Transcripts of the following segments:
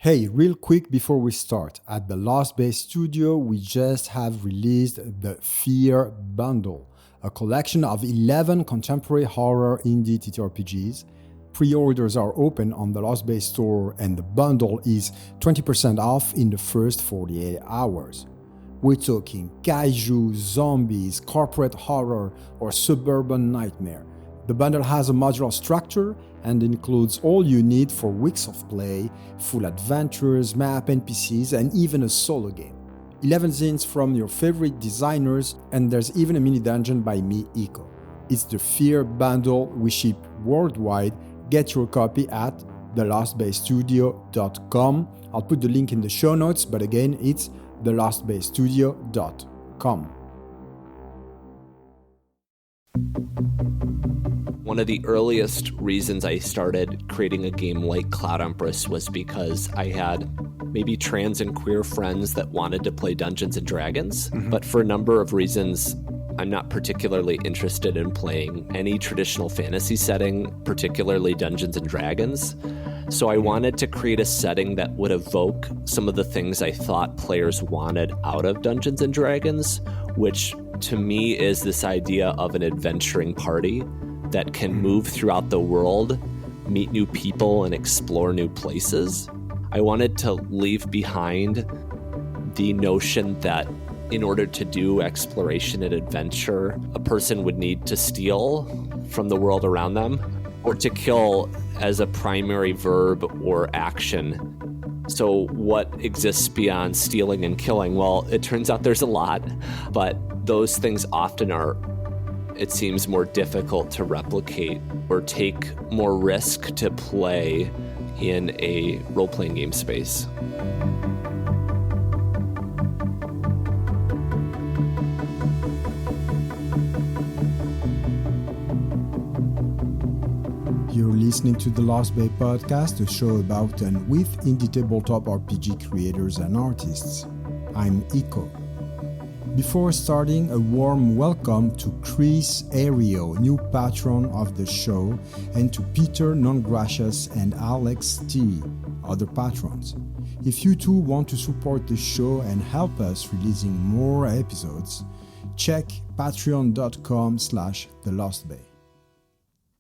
Hey, real quick before we start, at the Lost Bay Studio, we just have released the Fear Bundle, a collection of 11 contemporary horror indie TTRPGs. Pre-orders are open on the Lost Bay store and the bundle is 20% off in the first 48 hours. We're talking kaiju, zombies, corporate horror, or suburban nightmare. The bundle has a modular structure and includes all you need for weeks of play, full adventures, map, NPCs, and even a solo game. 11 zines from your favorite designers, and there's even a mini dungeon by me, Eco. It's the Fear Bundle we ship worldwide. Get your copy at thelostbaystudio.com. I'll put the link in the show notes, but again, it's thelostbaystudio.com. One of the earliest reasons I started creating a game like Cloud Empress was because I had maybe trans and queer friends that wanted to play Dungeons and Dragons, but for a number of reasons, I'm not particularly interested in playing any traditional fantasy setting, particularly Dungeons and Dragons. So I wanted to create a setting that would evoke some of the things I thought players wanted out of Dungeons and Dragons, which to me is this idea of an adventuring party that can move throughout the world, meet new people, and explore new places. I wanted to leave behind the notion that in order to do exploration and adventure, a person would need to steal from the world around them or to kill as a primary verb or action. So what exists beyond stealing and killing? Well, it turns out there's a lot, but those things often are, it seems, more difficult to replicate or take more risk to play in a role-playing game space. You're listening to the Lost Bay Podcast, a show about and with indie tabletop RPG creators and artists. I'm Eco. Before starting, a warm welcome to Chris Ario, new patron of the show, and to Peter Nongracious and Alex T, other patrons. If you too want to support the show and help us releasing more episodes, check patreon.com/thelostbay.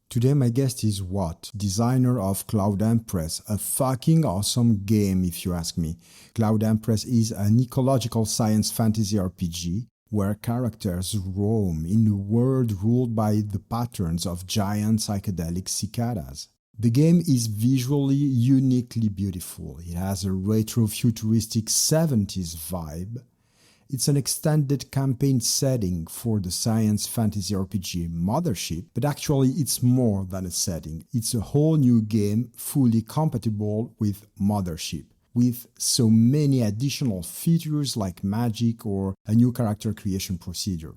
Today my guest is Watt, designer of Cloud Empress, a fucking awesome game if you ask me. Cloud Empress is an ecological science fantasy RPG where characters roam in a world ruled by the patterns of giant psychedelic cicadas. The game is visually uniquely beautiful. It has a retro-futuristic 70s vibe. It's an extended campaign setting for the science fantasy RPG Mothership, but actually it's more than a setting. It's a whole new game fully compatible with Mothership, with so many additional features like magic or a new character creation procedure.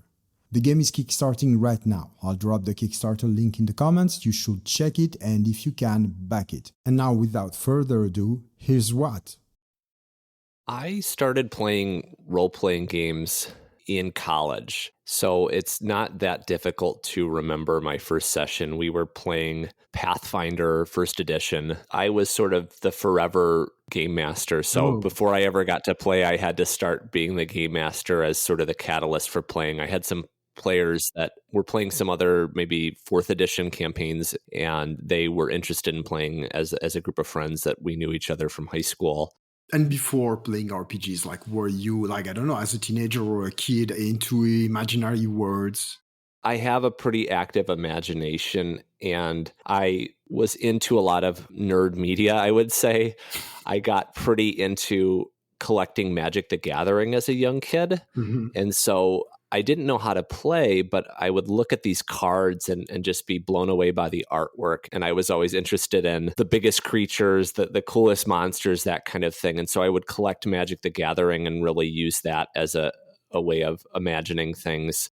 The game is kickstarting right now. I'll drop the Kickstarter link in the comments. You should check it and if you can, back it. And now without further ado, here's what. I started playing role-playing games in college, so it's not that difficult to remember my first session. We were playing Pathfinder First Edition. I was sort of the forever game master, so before I ever got to play, I had to start being the game master as sort of the catalyst for playing. I had some players that were playing some other maybe 4th edition campaigns, and they were interested in playing as a group of friends that we knew each other from high school. And before playing RPGs, were you, I don't know, as a teenager or a kid into imaginary worlds? I have a pretty active imagination, and I was into a lot of nerd media, I would say. I got pretty into collecting Magic the Gathering as a young kid, and so I didn't know how to play, but I would look at these cards and just be blown away by the artwork. And I was always interested in the biggest creatures, the coolest monsters, that kind of thing. And so I would collect Magic the Gathering and really use that as a way of imagining things.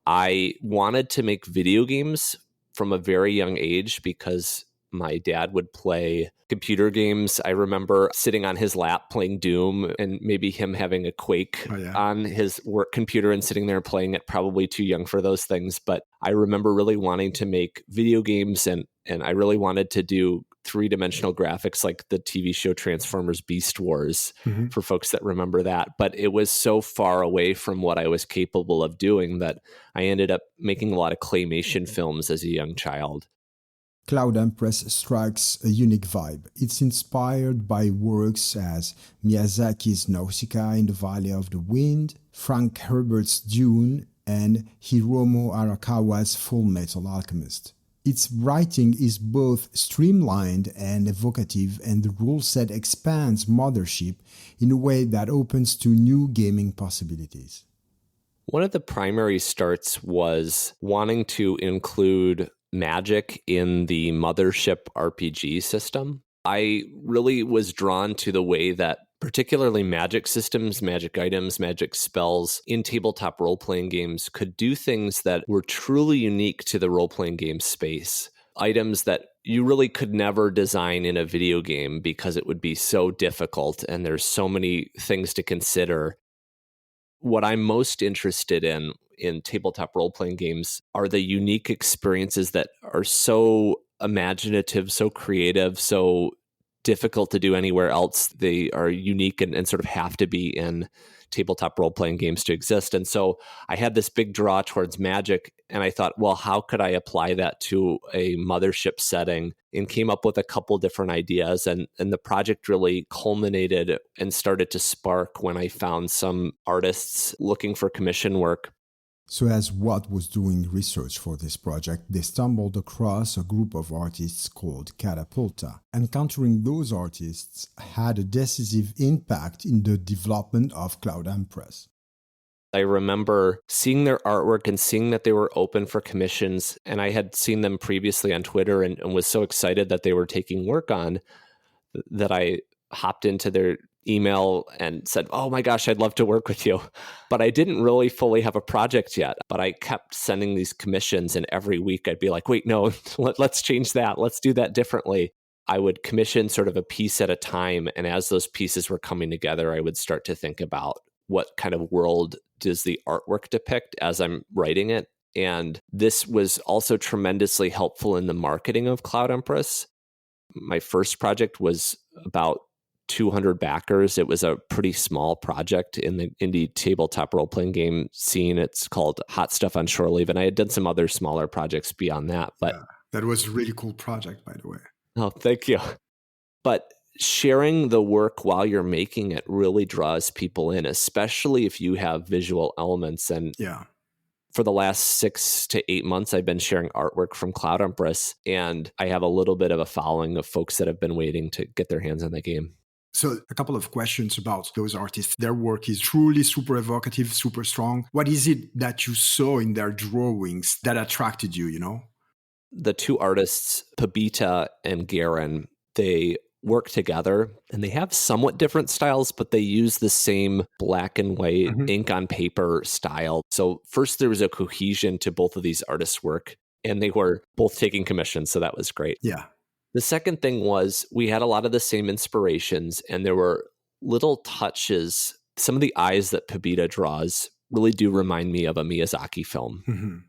I wanted to make video games from a very young age because my dad would play computer games. I remember sitting on his lap playing Doom and maybe him having a Quake on his work computer and sitting there playing it, probably too young for those things. But I remember really wanting to make video games and I really wanted to do three-dimensional graphics like the TV show Transformers Beast Wars, for folks that remember that. But it was so far away from what I was capable of doing that I ended up making a lot of claymation films as a young child. Cloud Empress strikes a unique vibe. It's inspired by works as Miyazaki's Nausicaa in the Valley of the Wind, Frank Herbert's Dune, and Hiromu Arakawa's Full Metal Alchemist. Its writing is both streamlined and evocative, and the rule set expands Mothership in a way that opens to new gaming possibilities. One of the primary starts was wanting to include magic in the Mothership RPG system. I really was drawn to the way that particularly magic systems, magic items, magic spells in tabletop role-playing games could do things that were truly unique to the role-playing game space. Items that you really could never design in a video game because it would be so difficult and there's so many things to consider. What I'm most interested in tabletop role-playing games are the unique experiences that are so imaginative, so creative, so difficult to do anywhere else. They are unique and sort of have to be in tabletop role-playing games to exist. And so I had this big draw towards magic, and I thought, well, how could I apply that to a Mothership setting? And came up with a couple different ideas, and the project really culminated and started to spark when I found some artists looking for commission work. So as Watt was doing research for this project, they stumbled across a group of artists called Catapulta. Encountering those artists had a decisive impact in the development of Cloud Empress. I remember seeing their artwork and seeing that they were open for commissions, and I had seen them previously on Twitter and was so excited that they were taking work on that I hopped into their email and said, oh my gosh, I'd love to work with you. But I didn't really fully have a project yet. But I kept sending these commissions, and every week I'd be like, wait, no, let's change that. Let's do that differently. I would commission sort of a piece at a time. And as those pieces were coming together, I would start to think about what kind of world does the artwork depict as I'm writing it. And this was also tremendously helpful in the marketing of Cloud Empress. My first project was about 200 backers. It was a pretty small project in the indie tabletop role-playing game scene. It's called Hot Stuff on Shore Leave, and I had done some other smaller projects beyond that. But yeah, that was a really cool project, by the way. Oh, thank you. But sharing the work while you're making it really draws people in, especially if you have visual elements. And yeah. For the last 6 to 8 months, I've been sharing artwork from Cloud Empress, and I have a little bit of a following of folks that have been waiting to get their hands on the game. So a couple of questions about those artists. Their work is truly super evocative, super strong. What is it that you saw in their drawings that attracted you, The two artists, Pabita and Garen, they work together and they have somewhat different styles, but they use the same black and white ink on paper style. So first there was a cohesion to both of these artists' work, and they were both taking commissions. So that was great. Yeah. The second thing was we had a lot of the same inspirations, and there were little touches. Some of the eyes that Pabita draws really do remind me of a Miyazaki film.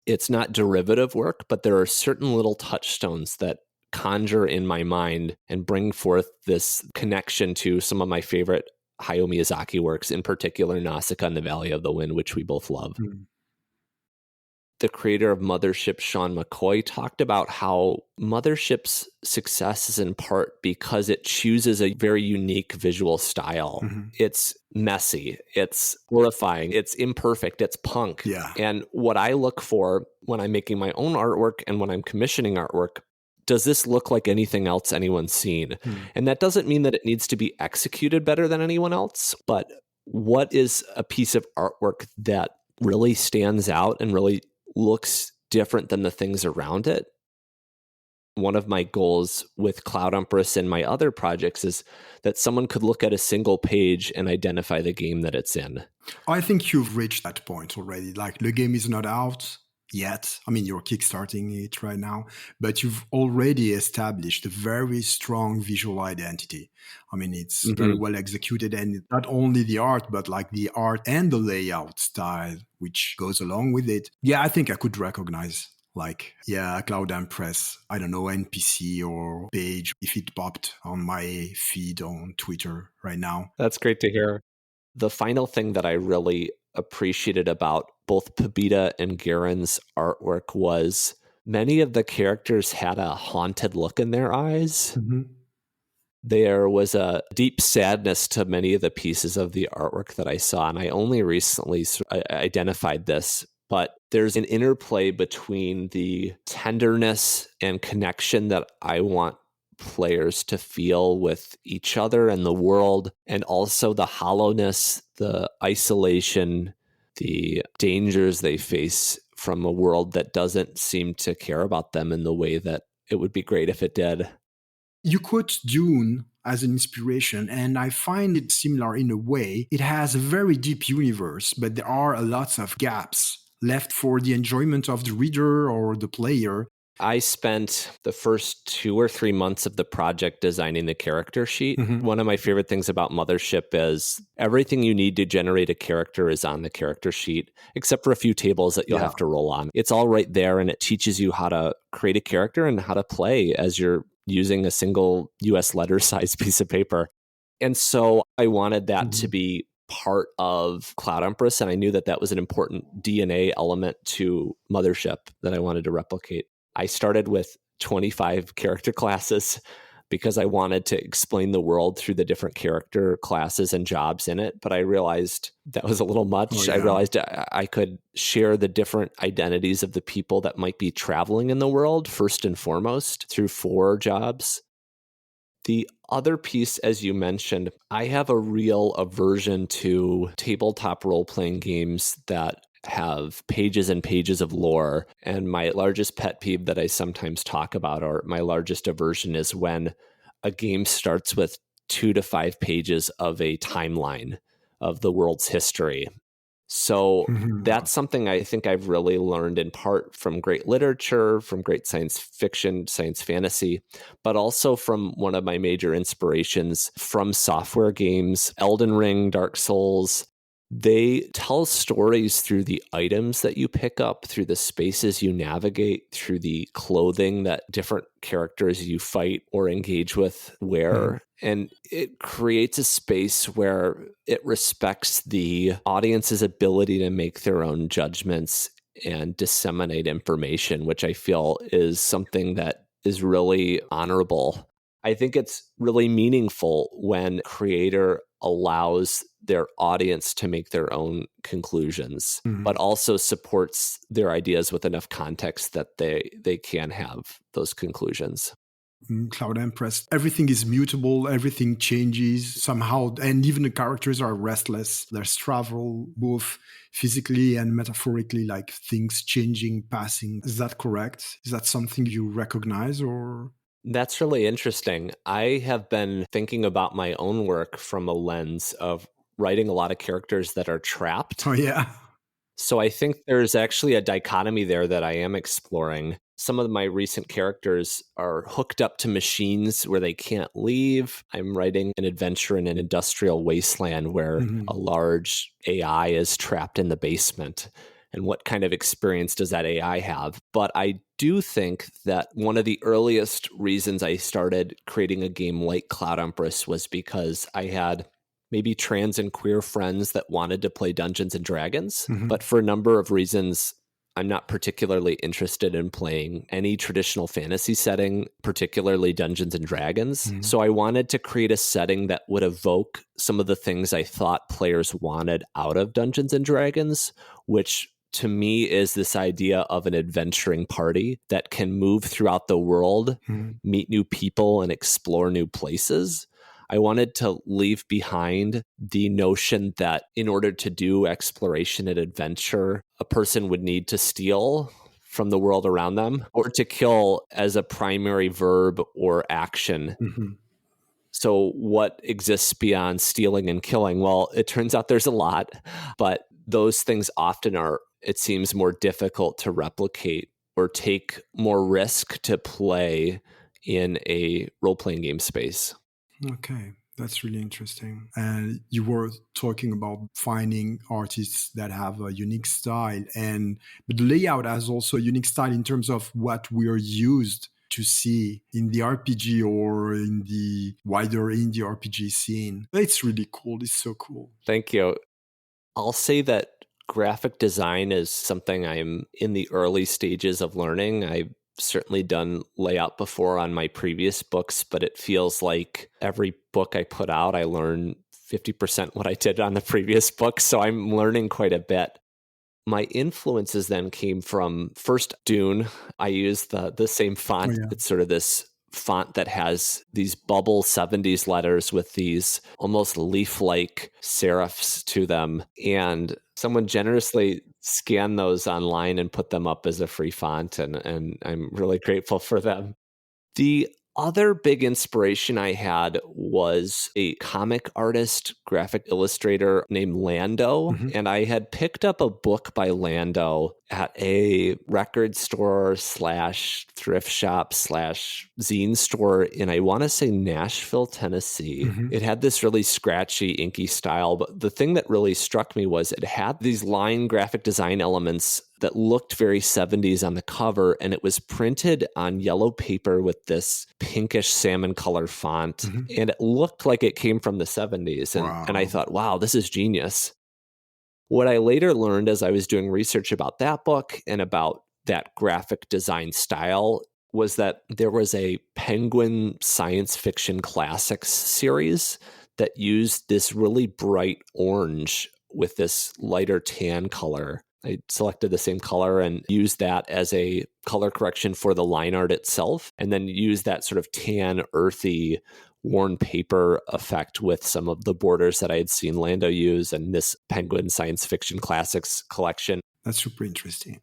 It's not derivative work, but there are certain little touchstones that conjure in my mind and bring forth this connection to some of my favorite Hayao Miyazaki works, in particular Nausicaa and the Valley of the Wind, which we both love. The creator of Mothership, Sean McCoy, talked about how Mothership's success is in part because it chooses a very unique visual style. It's messy, it's horrifying, it's imperfect, it's punk. Yeah. And what I look for when I'm making my own artwork and when I'm commissioning artwork, does this look like anything else anyone's seen? And that doesn't mean that it needs to be executed better than anyone else, but what is a piece of artwork that really stands out and really looks different than the things around it? One of my goals with Cloud Empress and my other projects is that someone could look at a single page and identify the game that it's in. I think you've reached that point already. Like, the game is not out yet. I mean, you're kickstarting it right now, but you've already established a very strong visual identity. I mean, it's very well executed, and not only the art, but like the art and the layout style, which goes along with it. Yeah, I think I could recognize like, yeah, Cloud Empress, I don't know, NPC or page, if it popped on my feed on Twitter right now. That's great to hear. The final thing that I really appreciated about both Pabita and Garen's artwork was many of the characters had a haunted look in their eyes. There was a deep sadness to many of the pieces of the artwork that I saw, and I only recently identified this, but there's an interplay between the tenderness and connection that I want players to feel with each other and the world, and also the hollowness, the isolation, the dangers they face from a world that doesn't seem to care about them in the way that it would be great if it did. You quote Dune as an inspiration, and I find it similar in a way. It has a very deep universe, but there are lots of gaps left for the enjoyment of the reader or the player. I spent the first 2 or 3 months of the project designing the character sheet. One of my favorite things about Mothership is everything you need to generate a character is on the character sheet, except for a few tables that you'll have to roll on. It's all right there, and it teaches you how to create a character and how to play as you're using a single US letter size piece of paper. And so I wanted that to be part of Cloud Empress, and I knew that that was an important DNA element to Mothership that I wanted to replicate. I started with 25 character classes because I wanted to explain the world through the different character classes and jobs in it. But I realized that was a little much. I realized I could share the different identities of the people that might be traveling in the world, first and foremost, through 4 jobs. The other piece, as you mentioned, I have a real aversion to tabletop role-playing games that have pages and pages of lore. And my largest pet peeve that I sometimes talk about, or my largest aversion, is when a game starts with 2 to 5 pages of a timeline of the world's history. So that's something I think I've really learned in part from great literature, from great science fiction, science fantasy, but also from one of my major inspirations from software games, Elden Ring, Dark Souls. They tell stories through the items that you pick up, through the spaces you navigate, through the clothing that different characters you fight or engage with wear. And it creates a space where it respects the audience's ability to make their own judgments and disseminate information, which I feel is something that is really honorable. I think it's really meaningful when a creator allows their audience to make their own conclusions, but also supports their ideas with enough context that they can have those conclusions. Cloud Empress, everything is mutable, everything changes somehow, and even the characters are restless. There's travel, both physically and metaphorically, like things changing, passing. Is that correct? Is that something you recognize, or? That's really interesting. I have been thinking about my own work from a lens of writing a lot of characters that are trapped. Oh, yeah. So I think there's actually a dichotomy there that I am exploring. Some of my recent characters are hooked up to machines where they can't leave. I'm writing an adventure in an industrial wasteland where a large AI is trapped in the basement. And what kind of experience does that AI have? But I do think that one of the earliest reasons I started creating a game like Cloud Empress was because I had maybe trans and queer friends that wanted to play Dungeons and Dragons. But for a number of reasons, I'm not particularly interested in playing any traditional fantasy setting, particularly Dungeons and Dragons. So I wanted to create a setting that would evoke some of the things I thought players wanted out of Dungeons and Dragons, which to me is this idea of an adventuring party that can move throughout the world, meet new people, and explore new places. I wanted to leave behind the notion that in order to do exploration and adventure, a person would need to steal from the world around them or to kill as a primary verb or action. So what exists beyond stealing and killing? Well, it turns out there's a lot, but those things often are, it seems, more difficult to replicate or take more risk to play in a role-playing game space. Okay. That's really interesting. And you were talking about finding artists that have a unique style, but the layout has also a unique style in terms of what we are used to see in the RPG or in the wider indie RPG scene. It's really cool. It's so cool. Thank you. I'll say that graphic design is something I'm in the early stages of learning. I've certainly done layout before on my previous books, but it feels like every book I put out, I learn 50% what I did on the previous book. So I'm learning quite a bit. My influences then came from first Dune. I used the same font. Oh, yeah. It's sort of this font that has these bubble 70s letters with these almost leaf-like serifs to them. And someone generously scanned those online and put them up as a free font. And I'm really grateful for them. The other big inspiration I had was a comic artist, graphic illustrator named Lando. Mhm. And I had picked up a book by Lando at a record store / thrift shop / zine store in, I want to say, Nashville, Tennessee. Mhm. It had this really scratchy, inky style. But the thing that really struck me was it had these line graphic design elements that looked very 70s on the cover, and it was printed on yellow paper with this pinkish salmon color font, Mhm. and it looked like it came from the 70s. Wow. And I thought, wow, this is genius. What I later learned as I was doing research about that book and about that graphic design style was that there was a Penguin science fiction classics series that used this really bright orange with this lighter tan color. I selected the same color and used that as a color correction for the line art itself, and then used that sort of tan, earthy, worn paper effect with some of the borders that I had seen Lando use and this Penguin science fiction classics collection. That's super interesting.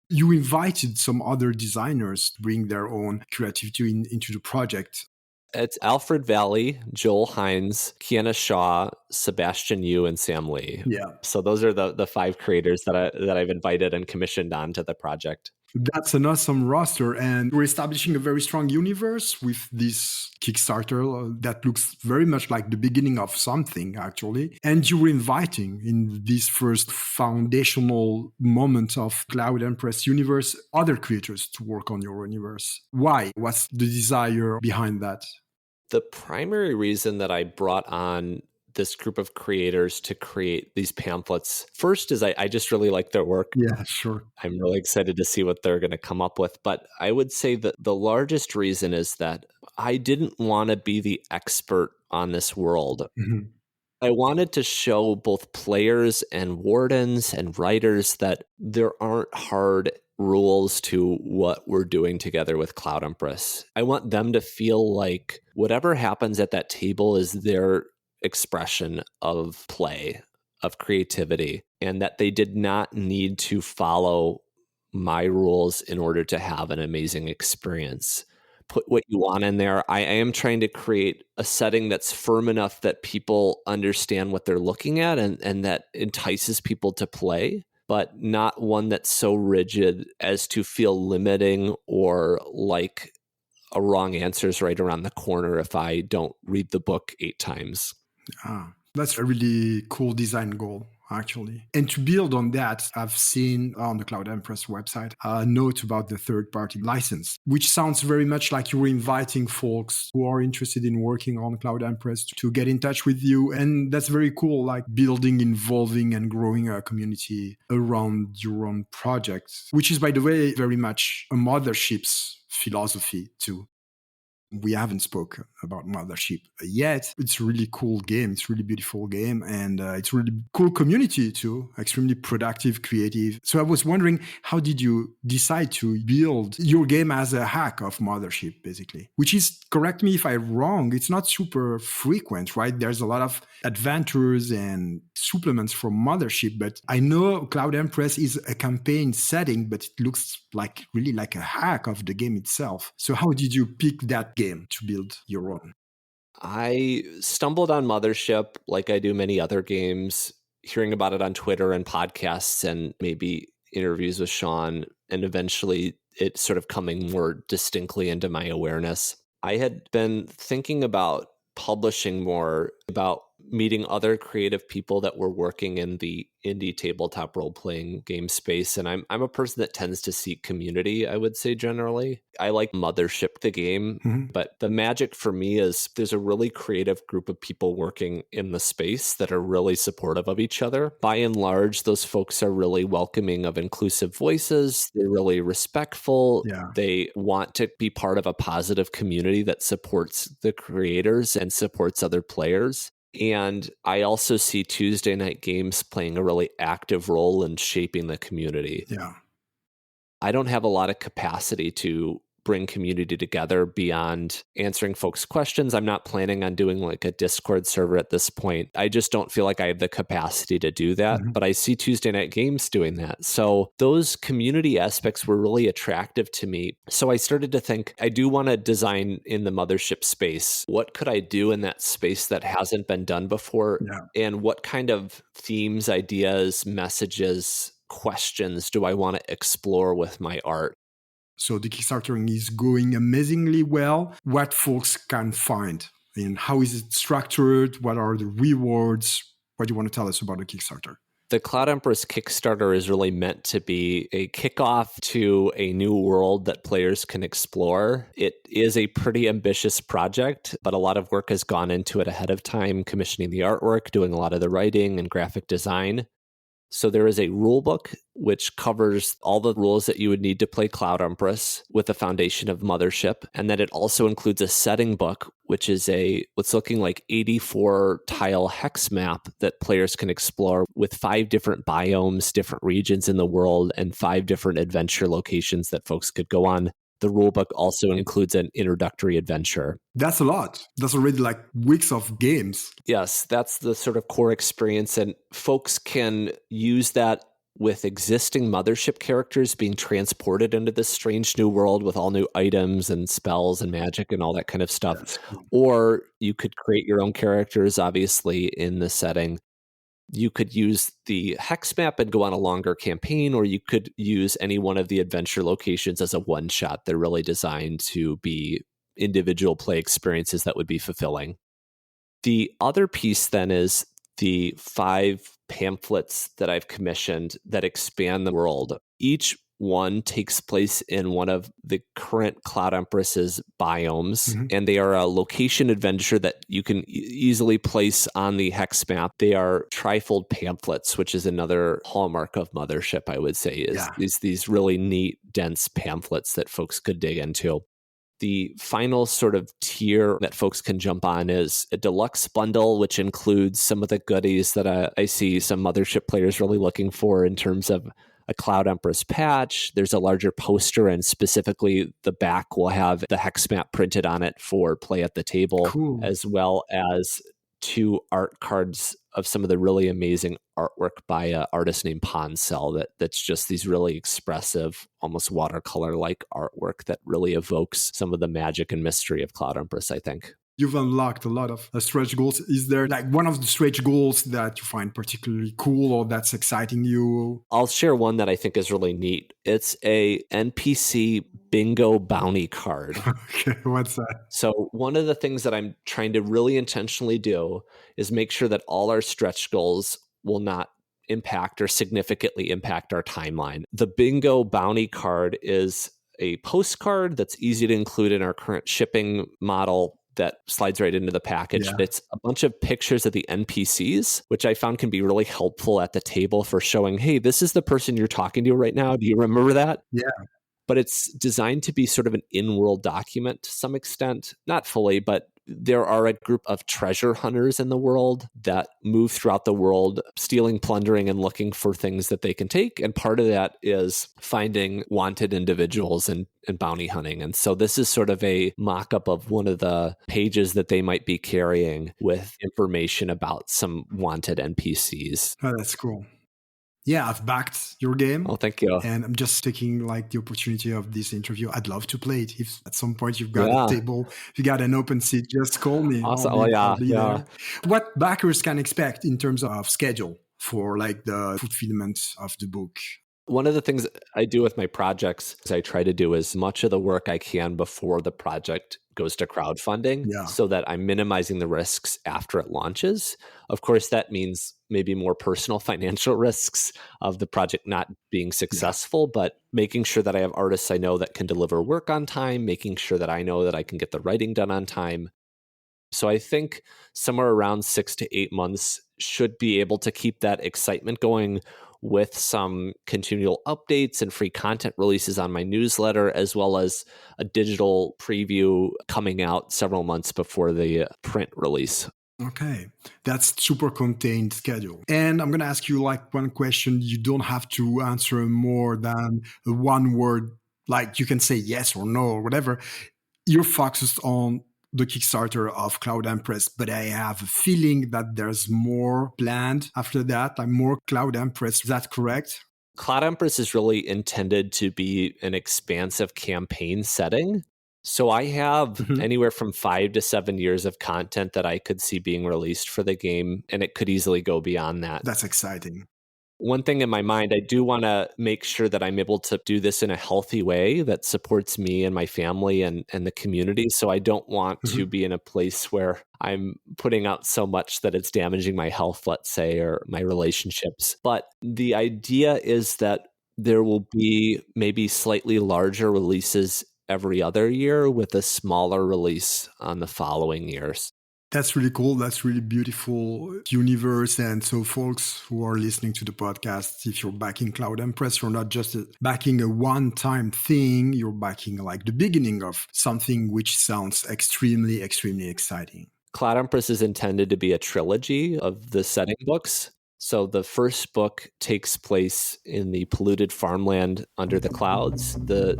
You invited some other designers to bring their own creativity into the project. It's Alfred Valley, Joel Hines, Kiana Shaw, Sebastian Yu, and Sam Lee. Yeah. So those are the 5 creators that I've invited and commissioned onto the project. That's an awesome roster, and we're establishing a very strong universe with this Kickstarter that looks very much like the beginning of something, actually. And you were inviting in this first foundational moment of Cloud Empress universe other creators to work on your universe. Why? What's the desire behind that? The primary reason that I brought on this group of creators to create these pamphlets, first is I just really like their work. Yeah, sure. I'm really excited to see what they're going to come up with. But I would say that the largest reason is that I didn't want to be the expert on this world. Mhm. I wanted to show both players and wardens and writers that there aren't hard rules to what we're doing together with Cloud Empress. I want them to feel like whatever happens at that table is their expression of play, of creativity, and that they did not need to follow my rules in order to have an amazing experience. Put what you want in there. I am trying to create a setting that's firm enough that people understand what they're looking at and that entices people to play, but not one that's so rigid as to feel limiting or like a wrong answer is right around the corner if I don't read the book 8 times. That's a really cool design goal, actually. And to build on that, I've seen on the Cloud Empress website a note about the third-party license, which sounds very much like you were inviting folks who are interested in working on Cloud Empress to get in touch with you. And that's very cool, like building, involving, and growing a community around your own project, which is, by the way, very much a Mothership's philosophy too. We haven't spoken about Mothership yet. It's a really cool game. It's a really beautiful game. And it's a really cool community too. Extremely productive, creative. So I was wondering, how did you decide to build your game as a hack of Mothership, basically? Which is, correct me if I'm wrong, it's not super frequent, right? There's a lot of adventures and supplements from Mothership. But I know Cloud Empress is a campaign setting, but it looks like really like a hack of the game itself. So how did you pick that game to build your own? I stumbled on Mothership like I do many other games, hearing about it on Twitter and podcasts and maybe interviews with Sean, and eventually it sort of coming more distinctly into my awareness. I had been thinking about publishing more, about meeting other creative people that were working in the indie tabletop role-playing game space. And I'm a person that tends to seek community, I would say generally. I like Mothership, the game, but the magic for me is there's a really creative group of people working in the space that are really supportive of each other. By and large, those folks are really welcoming of inclusive voices. They're really respectful. Yeah. They want to be part of a positive community that supports the creators and supports other players. And I also see Tuesday Night Games playing a really active role in shaping the community. Yeah. I don't have a lot of capacity to bring community together beyond answering folks' questions. I'm not planning on doing like a Discord server at this point. I just don't feel like I have the capacity to do that. But I see Tuesday Night Games doing that. So those community aspects were really attractive to me. So I started to think, I do want to design in the Mothership space. What could I do in that space that hasn't been done before? Yeah. And what kind of themes, ideas, messages, questions do I want to explore with my art? So the Kickstarter is going amazingly well. What folks can find? And how is it structured? What are the rewards? What do you want to tell us about the Kickstarter? The Cloud Empress Kickstarter is really meant to be a kickoff to a new world that players can explore. It is a pretty ambitious project, but a lot of work has gone into it ahead of time, commissioning the artwork, doing a lot of the writing and graphic design. So there is a rule book which covers all the rules that you would need to play Cloud Empress with a foundation of Mothership. And then it also includes a setting book, which is what's looking like 84 tile hex map that players can explore with 5 different biomes, different regions in the world, and 5 different adventure locations that folks could go on. The rulebook also includes an introductory adventure. That's a lot. That's already like weeks of games. Yes, that's the sort of core experience. And folks can use that with existing Mothership characters being transported into this strange new world with all new items and spells and magic and all that kind of stuff. Cool. Or you could create your own characters, obviously, in the setting. You could use the hex map and go on a longer campaign, or you could use any one of the adventure locations as a one-shot. They're really designed to be individual play experiences that would be fulfilling. The other piece then is the 5 pamphlets that I've commissioned that expand the world. Each one takes place in one of the current Cloud Empress's biomes, and they are a location adventure that you can easily place on the hex map. They are trifold pamphlets, which is another hallmark of Mothership, I would say, is these really neat, dense pamphlets that folks could dig into. The final sort of tier that folks can jump on is a deluxe bundle, which includes some of the goodies that I see some Mothership players really looking for in terms of a Cloud Empress patch. There's a larger poster, and specifically the back will have the hex map printed on it for play at the table, as well as 2 art cards of some of the really amazing artwork by an artist named Poncel that's just these really expressive, almost watercolor-like artwork that really evokes some of the magic and mystery of Cloud Empress, I think. You've unlocked a lot of stretch goals. Is there like one of the stretch goals that you find particularly cool or that's exciting you? I'll share one that I think is really neat. It's a NPC bingo bounty card. Okay, what's that? So one of the things that I'm trying to really intentionally do is make sure that all our stretch goals will not impact or significantly impact our timeline. The bingo bounty card is a postcard that's easy to include in our current shipping model that slides right into the package. It's a bunch of pictures of the NPCs, which I found can be really helpful at the table for showing, hey, this is the person you're talking to right now. Do you remember that? Yeah. But it's designed to be sort of an in-world document to some extent, not fully, but there are a group of treasure hunters in the world that move throughout the world, stealing, plundering, and looking for things that they can take. And part of that is finding wanted individuals and bounty hunting. And so this is sort of a mock-up of one of the pages that they might be carrying with information about some wanted NPCs. Oh, that's cool. Yeah, I've backed your game. Oh, thank you. And I'm just taking like the opportunity of this interview. I'd love to play it. If at some point you've got a table, if you got an open seat, just call me. Awesome. I'll be there. What backers can expect in terms of schedule for like the fulfillment of the book? One of the things I do with my projects is I try to do as much of the work I can before the project goes to crowdfunding Yeah. so that I'm minimizing the risks after it launches. Of course, that means maybe more personal financial risks of the project not being successful, but making sure that I have artists I know that can deliver work on time, making sure that I know that I can get the writing done on time. So I think somewhere around 6 to 8 months should be able to keep that excitement going with some continual updates and free content releases on my newsletter, as well as a digital preview coming out several months before the print release. Okay, that's super contained schedule. And I'm going to ask you like one question. You don't have to answer more than one word. Like you can say yes or no or whatever. You're focused on the Kickstarter of Cloud Empress, but I have a feeling that there's more planned after that. I'm more Cloud Empress. Is that correct? Cloud Empress is really intended to be an expansive campaign setting. So I have anywhere from 5 to 7 years of content that I could see being released for the game, and it could easily go beyond that. That's exciting. One thing in my mind, I do want to make sure that I'm able to do this in a healthy way that supports me and my family and the community. So I don't want to be in a place where I'm putting out so much that it's damaging my health, let's say, or my relationships. But the idea is that there will be maybe slightly larger releases every other year with a smaller release on the following years. That's really cool. That's really beautiful universe. And so folks who are listening to the podcast, if you're backing Cloud Empress, you're not just backing a one-time thing, you're backing like the beginning of something which sounds extremely, extremely exciting. Cloud Empress is intended to be a trilogy of the setting books. So the first book takes place in the polluted farmland under the clouds. The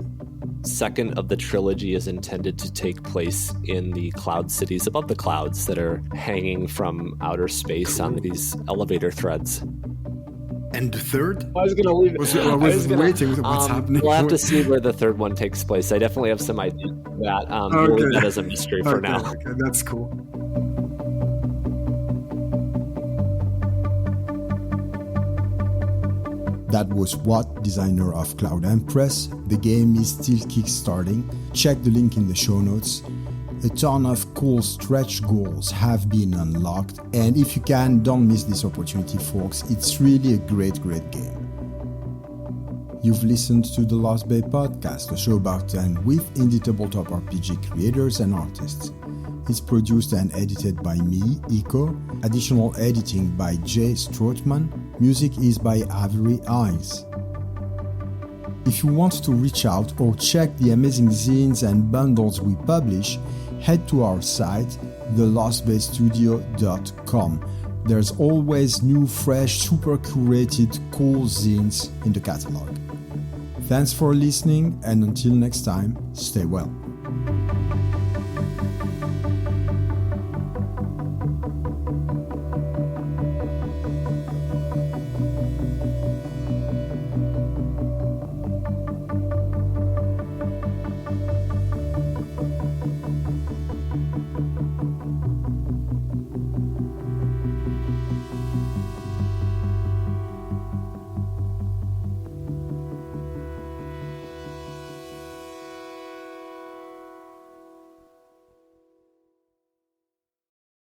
second of the trilogy is intended to take place in the cloud cities above the clouds that are hanging from outer space on these elevator threads. And the third? I was going to leave it. I was waiting with what's happening. We'll have to see where the third one takes place. I definitely have some ideas for that. We'll leave that as a mystery for now. Okay, that's cool. That was What, designer of Cloud Empress. The game is still kickstarting. Check the link in the show notes. A ton of cool stretch goals have been unlocked, and if you can, don't miss this opportunity, folks. It's really a great, great game. You've listened to the Lost Bay podcast, a show about and with indie tabletop RPG creators and artists. It's produced and edited by me, Eco. Additional editing by Jay Stautman. Music is by Avery Eyes. If you want to reach out or check the amazing zines and bundles we publish, head to our site, thelostbaystudio.com. There's always new, fresh, super curated, cool zines in the catalog. Thanks for listening, and until next time, stay well.